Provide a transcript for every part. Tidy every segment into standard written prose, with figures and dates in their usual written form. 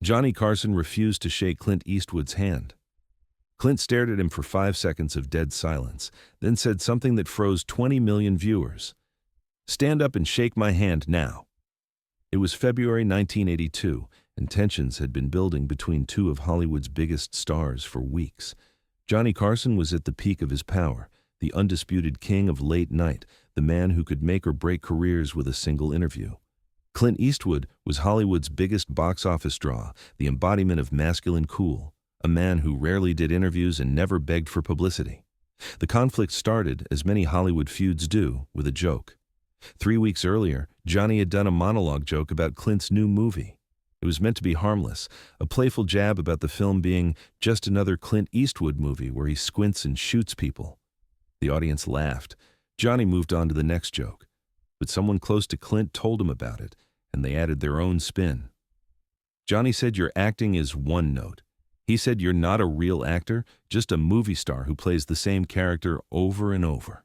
Johnny Carson refused to shake Clint Eastwood's hand. Clint stared at him for 5 seconds of dead silence, then said something that froze 20 million viewers. "Stand up and shake my hand now." It was February 1982, and tensions had been building between two of Hollywood's biggest stars for weeks. Johnny Carson was at the peak of his power, the undisputed king of late night, the man who could make or break careers with a single interview. Clint Eastwood was Hollywood's biggest box office draw, the embodiment of masculine cool, a man who rarely did interviews and never begged for publicity. The conflict started, as many Hollywood feuds do, with a joke. 3 weeks earlier, Johnny had done a monologue joke about Clint's new movie. It was meant to be harmless, a playful jab about the film being just another Clint Eastwood movie where he squints and shoots people. The audience laughed. Johnny moved on to the next joke. But someone close to Clint told him about it, and they added their own spin. Johnny said, "Your acting is one note." He said, "You're not a real actor, just a movie star who plays the same character over and over."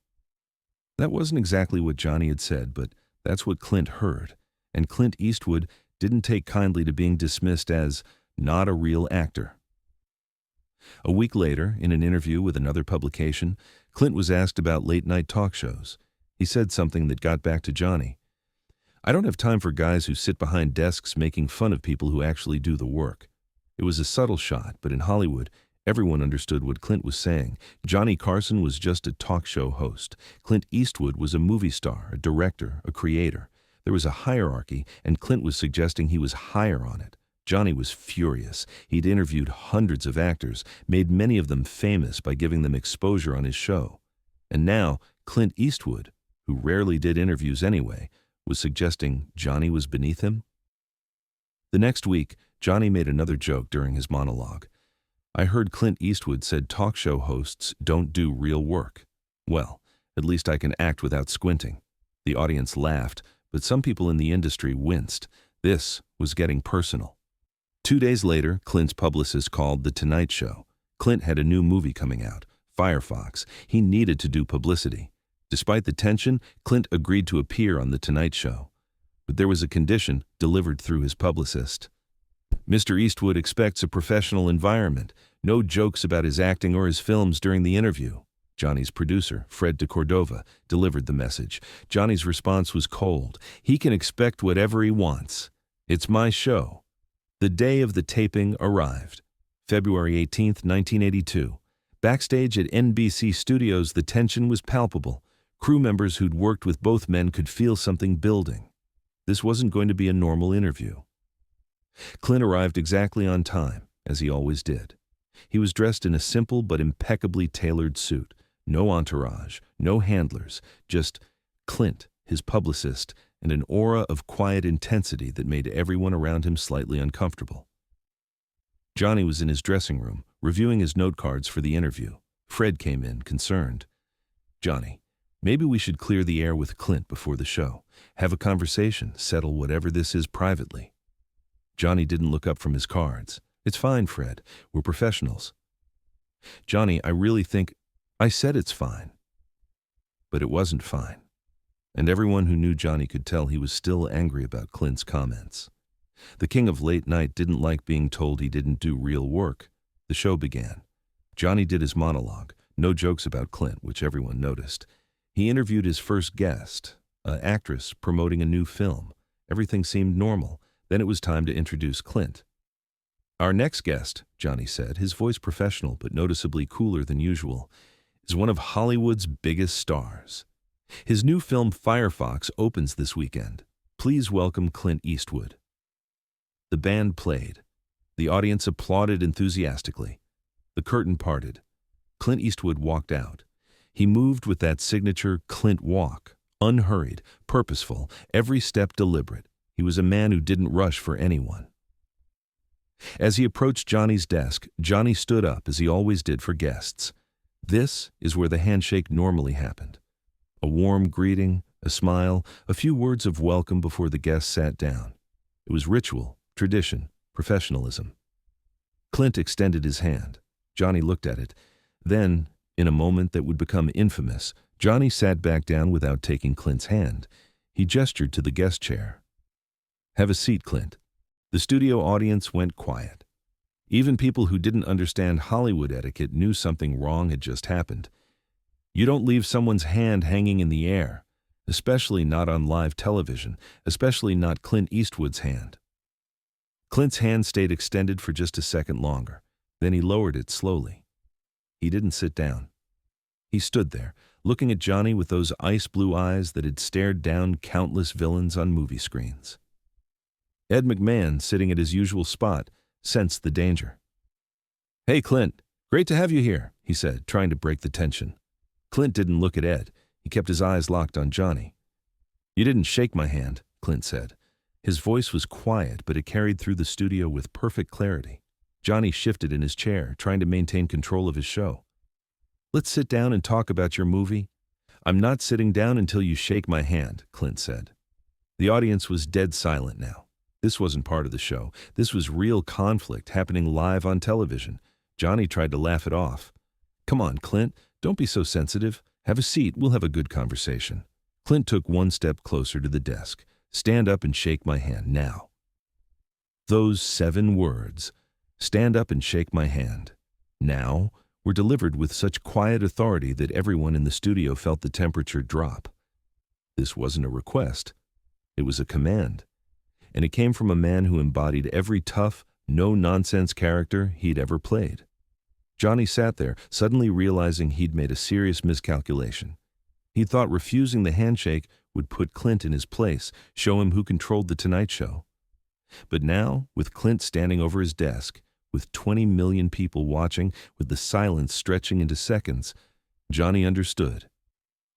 That wasn't exactly what Johnny had said, but that's what Clint heard. And Clint Eastwood didn't take kindly to being dismissed as not a real actor. A week later, in an interview with another publication, Clint was asked about late-night talk shows. He said something that got back to Johnny. "I don't have time for guys who sit behind desks making fun of people who actually do the work." It was a subtle shot, but in Hollywood, everyone understood what Clint was saying. Johnny Carson was just a talk show host. Clint Eastwood was a movie star, a director, a creator. There was a hierarchy, and Clint was suggesting he was higher on it. Johnny was furious. He'd interviewed hundreds of actors, made many of them famous by giving them exposure on his show. And now, Clint Eastwood, who rarely did interviews anyway, was suggesting Johnny was beneath him? The next week, Johnny made another joke during his monologue. "I heard Clint Eastwood said talk show hosts don't do real work. Well, at least I can act without squinting." The audience laughed, but some people in the industry winced. This was getting personal. 2 days later, Clint's publicist called The Tonight Show. Clint had a new movie coming out, Firefox. He needed to do publicity. Despite the tension, Clint agreed to appear on The Tonight Show. But there was a condition delivered through his publicist. "Mr. Eastwood expects a professional environment. No jokes about his acting or his films during the interview." Johnny's producer, Fred de Cordova, delivered the message. Johnny's response was cold. "He can expect whatever he wants. It's my show." The day of the taping arrived. February 18th, 1982. Backstage at NBC Studios, the tension was palpable. Crew members who'd worked with both men could feel something building. This wasn't going to be a normal interview. Clint arrived exactly on time, as he always did. He was dressed in a simple but impeccably tailored suit. No entourage, no handlers, just Clint, his publicist, and an aura of quiet intensity that made everyone around him slightly uncomfortable. Johnny was in his dressing room, reviewing his note cards for the interview. Fred came in, concerned. "Johnny, maybe we should clear the air with Clint before the show. Have a conversation, settle whatever this is privately." Johnny didn't look up from his cards. "It's fine, Fred. We're professionals." "Johnny, I really think—" "I said it's fine." But it wasn't fine. And everyone who knew Johnny could tell he was still angry about Clint's comments. The king of late night didn't like being told he didn't do real work. The show began. Johnny did his monologue, no jokes about Clint, which everyone noticed. He interviewed his first guest, an actress promoting a new film. Everything seemed normal. Then it was time to introduce Clint. "Our next guest," Johnny said, his voice professional but noticeably cooler than usual, "is one of Hollywood's biggest stars. His new film Firefox opens this weekend. Please welcome Clint Eastwood." The band played. The audience applauded enthusiastically. The curtain parted. Clint Eastwood walked out. He moved with that signature Clint walk, unhurried, purposeful, every step deliberate. He was a man who didn't rush for anyone. As he approached Johnny's desk, Johnny stood up as he always did for guests. This is where the handshake normally happened. A warm greeting, a smile, a few words of welcome before the guests sat down. It was ritual, tradition, professionalism. Clint extended his hand. Johnny looked at it. Then, in a moment that would become infamous, Johnny sat back down without taking Clint's hand. He gestured to the guest chair. "Have a seat, Clint." The studio audience went quiet. Even people who didn't understand Hollywood etiquette knew something wrong had just happened. You don't leave someone's hand hanging in the air, especially not on live television, especially not Clint Eastwood's hand. Clint's hand stayed extended for just a second longer. Then he lowered it slowly. He didn't sit down. He stood there, looking at Johnny with those ice-blue eyes that had stared down countless villains on movie screens. Ed McMahon, sitting at his usual spot, sensed the danger. "Hey, Clint, great to have you here," he said, trying to break the tension. Clint didn't look at Ed. He kept his eyes locked on Johnny. "You didn't shake my hand," Clint said. His voice was quiet, but it carried through the studio with perfect clarity. Johnny shifted in his chair, trying to maintain control of his show. "Let's sit down and talk about your movie." "I'm not sitting down until you shake my hand," Clint said. The audience was dead silent now. This wasn't part of the show. This was real conflict happening live on television. Johnny tried to laugh it off. "Come on, Clint, don't be so sensitive. Have a seat, we'll have a good conversation." Clint took one step closer to the desk. "Stand up and shake my hand, now." Those 7 words, "Stand up and shake my hand, now," were delivered with such quiet authority that everyone in the studio felt the temperature drop. This wasn't a request. It was a command. And it came from a man who embodied every tough, no-nonsense character he'd ever played. Johnny sat there, suddenly realizing he'd made a serious miscalculation. He thought refusing the handshake would put Clint in his place, show him who controlled The Tonight Show. But now, with Clint standing over his desk, with 20 million people watching, with the silence stretching into seconds, Johnny understood.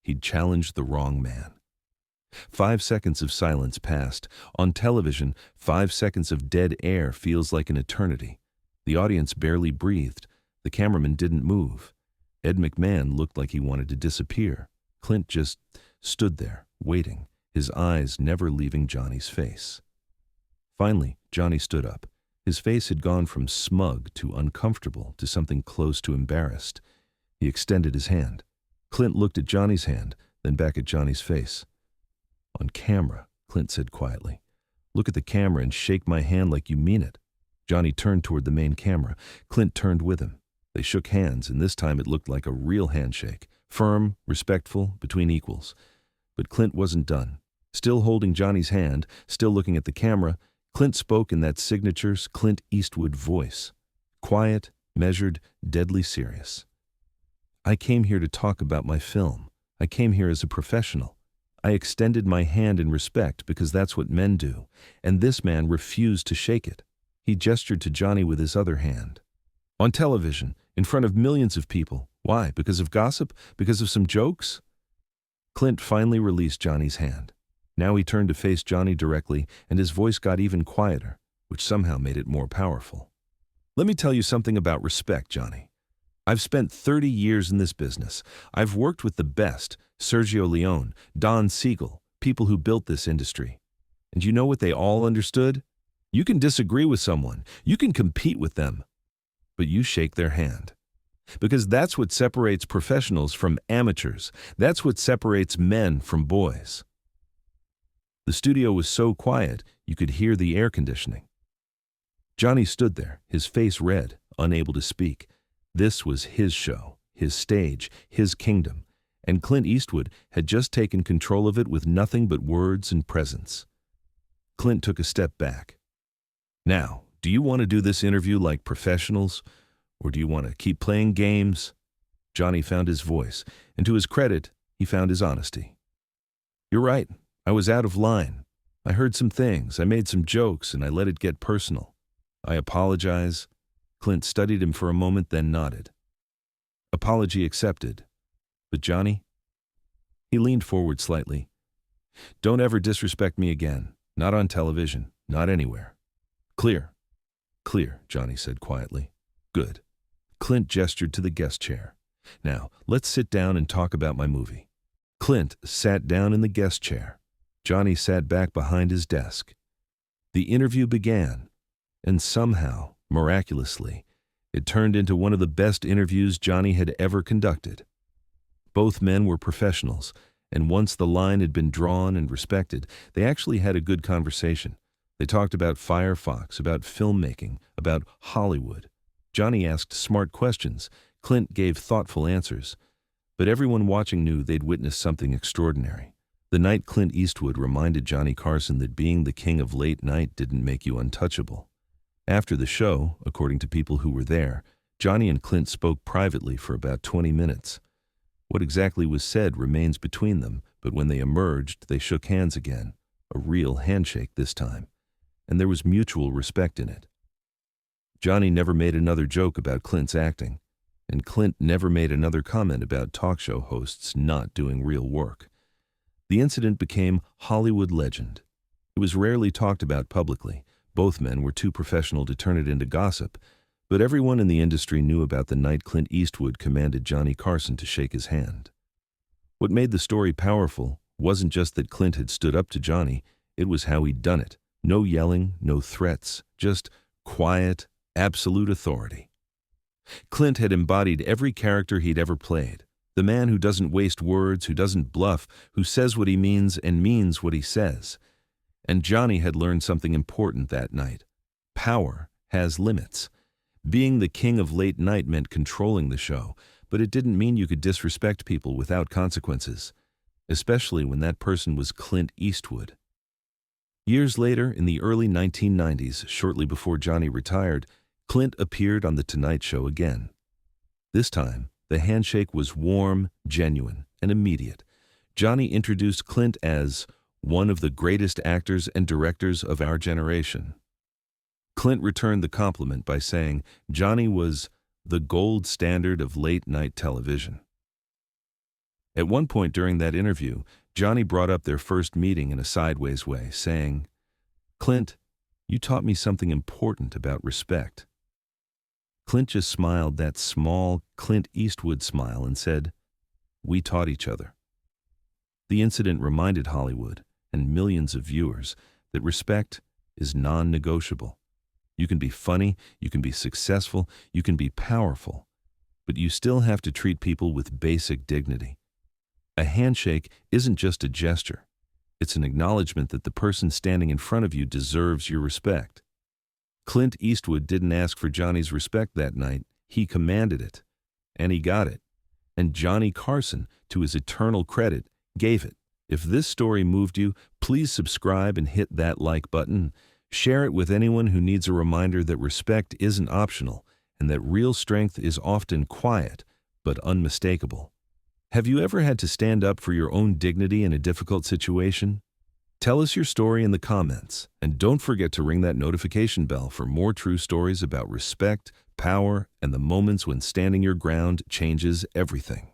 He'd challenged the wrong man. 5 seconds of silence passed. On television, 5 seconds of dead air feels like an eternity. The audience barely breathed. The cameraman didn't move. Ed McMahon looked like he wanted to disappear. Clint just stood there, waiting, his eyes never leaving Johnny's face. Finally, Johnny stood up. His face had gone from smug to uncomfortable to something close to embarrassed. He extended his hand. Clint looked at Johnny's hand, then back at Johnny's face. "On camera," Clint said quietly. "Look at the camera and shake my hand like you mean it." Johnny turned toward the main camera. Clint turned with him. They shook hands, and this time it looked like a real handshake. Firm, respectful, between equals. But Clint wasn't done. Still holding Johnny's hand, still looking at the camera, Clint spoke in that signature Clint Eastwood voice. Quiet, measured, deadly serious. "I came here to talk about my film. I came here as a professional. I extended my hand in respect because that's what men do, and this man refused to shake it." He gestured to Johnny with his other hand. "On television, in front of millions of people. Why? Because of gossip? Because of some jokes?" Clint finally released Johnny's hand. Now he turned to face Johnny directly, and his voice got even quieter, which somehow made it more powerful. "Let me tell you something about respect, Johnny. I've spent 30 years in this business. I've worked with the best, Sergio Leone, Don Siegel, people who built this industry. And you know what they all understood? You can disagree with someone, you can compete with them, but you shake their hand. Because that's what separates professionals from amateurs. That's what separates men from boys." The studio was so quiet, you could hear the air conditioning. Johnny stood there, his face red, unable to speak. This was his show, his stage, his kingdom, and Clint Eastwood had just taken control of it with nothing but words and presence. Clint took a step back. "Now, do you want to do this interview like professionals, or do you want to keep playing games?" Johnny found his voice, and to his credit, he found his honesty. "You're right. I was out of line. I heard some things, I made some jokes, and I let it get personal. I apologize." Clint studied him for a moment, then nodded. "Apology accepted. But Johnny?" He leaned forward slightly. "Don't ever disrespect me again. Not on television, not anywhere." "Clear." "Clear," Johnny said quietly. "Good." Clint gestured to the guest chair. "Now, let's sit down and talk about my movie." Clint sat down in the guest chair. Johnny sat back behind his desk. The interview began, and somehow, miraculously, it turned into one of the best interviews Johnny had ever conducted. Both men were professionals, and once the line had been drawn and respected, they actually had a good conversation. They talked about Firefox, about filmmaking, about Hollywood. Johnny asked smart questions. Clint gave thoughtful answers. But everyone watching knew they'd witnessed something extraordinary. The night Clint Eastwood reminded Johnny Carson that being the king of late night didn't make you untouchable. After the show, according to people who were there, Johnny and Clint spoke privately for about 20 minutes. What exactly was said remains between them, but when they emerged, they shook hands again, a real handshake this time, and there was mutual respect in it. Johnny never made another joke about Clint's acting, and Clint never made another comment about talk show hosts not doing real work. The incident became Hollywood legend. It was rarely talked about publicly. Both men were too professional to turn it into gossip, but everyone in the industry knew about the night Clint Eastwood commanded Johnny Carson to shake his hand. What made the story powerful wasn't just that Clint had stood up to Johnny, it was how he'd done it. No yelling, no threats, just quiet, absolute authority. Clint had embodied every character he'd ever played. The man who doesn't waste words, who doesn't bluff, who says what he means and means what he says. And Johnny had learned something important that night. Power has limits. Being the king of late night meant controlling the show, but it didn't mean you could disrespect people without consequences, especially when that person was Clint Eastwood. Years later, in the early 1990s, shortly before Johnny retired, Clint appeared on The Tonight Show again. This time, the handshake was warm, genuine, and immediate. Johnny introduced Clint as one of the greatest actors and directors of our generation. Clint returned the compliment by saying Johnny was the gold standard of late-night television. At one point during that interview, Johnny brought up their first meeting in a sideways way, saying, "Clint, you taught me something important about respect." Clint just smiled that small Clint Eastwood smile and said, "We taught each other." The incident reminded Hollywood and millions of viewers that respect is non-negotiable. You can be funny, you can be successful, you can be powerful, but you still have to treat people with basic dignity. A handshake isn't just a gesture. It's an acknowledgement that the person standing in front of you deserves your respect. Clint Eastwood didn't ask for Johnny's respect that night. He commanded it, and he got it. And Johnny Carson, to his eternal credit, gave it. If this story moved you, please subscribe and hit that like button. Share it with anyone who needs a reminder that respect isn't optional and that real strength is often quiet but unmistakable. Have you ever had to stand up for your own dignity in a difficult situation? Tell us your story in the comments, and don't forget to ring that notification bell for more true stories about respect, power, and the moments when standing your ground changes everything.